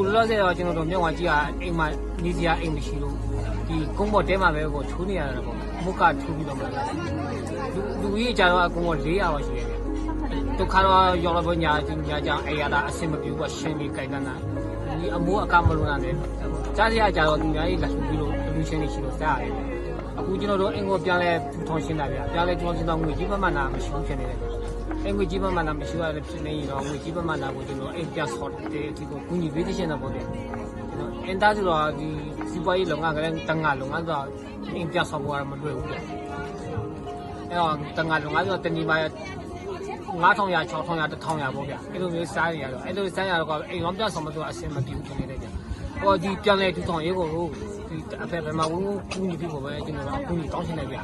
အခုလောလောဆယ်တော့ကျွန်တော်တို့မြောက်ဝကြီးကအိမ်မှာနေစရာအိမ်မရှိလို့ဒီကုန်းပေါ်တဲမှာပဲကိုထိုးနေရတာပေါ့မုတ်ကထိုးပြီးတော့မှလူကြီးကြတော့အကုန်400ပါရှိတယ်ဒုက္ခတော့ရောက်တော့ညာကြောင်အဲ့ရတာအဆင်မပြေဘူးရှင်းပြီးကြိုက်တာဒီအမိုးအကမလုံးတာနဲ့ကြားစရာကြတော့သူများကြီးလက်ပြီးလို့လူချင်းတွေရှိလို့စားရတယ်အခုကျွန်တော်တို့အင်ကိုပြန်လဲထူထောင်ရှင်းတာဗျာပြန်လဲထူထောင်ရှင်းတော့ငွေကြီးမှနာမရှိဘူးဖြစ်နေတယ်အင်ကိုကြီးမှနာမရှိရတဲ့ဖြစ်နေရင်တော့ငွေကြီးမှနာကိုကျွန်တော်အိမ်ပြန်ဆော့တယ်ဒီကိုကူညီပေးတဲ့ရှင်းတော့ပေါ့ဗျာကျွန်တော်အင်တာဆိုတော့ဒီစီပွားရေးလုပ်ငန်းကလည်းတန်ငါလုပ်ငန်းဆိုတော့အိမ်ပြန်ဆော့ဖို့ရမလွယ်ဘူးဗျာအဲ့တော့တန်ငါလုပ်ငန်းဆိုတော့တဏီပါ9000ရ6000ရ1000ရပေါ့ဗျာအဲ့လိုမျိုးစားရတော့အဲ့လိုစားရတော့အိမ်ရောပြန်ဆော့မဆိုအဆင်မပြေဘူးဖြစ်နေတယ်ဗျာဟောဒီပြန်လဲထူထောင်ရေးကိုဒီအဖေဘယ်မှာဝင်ကူညီပြီးဖို့ပဲကျွန်တော်အကူညီတောင်းရှင်းနေဗျာ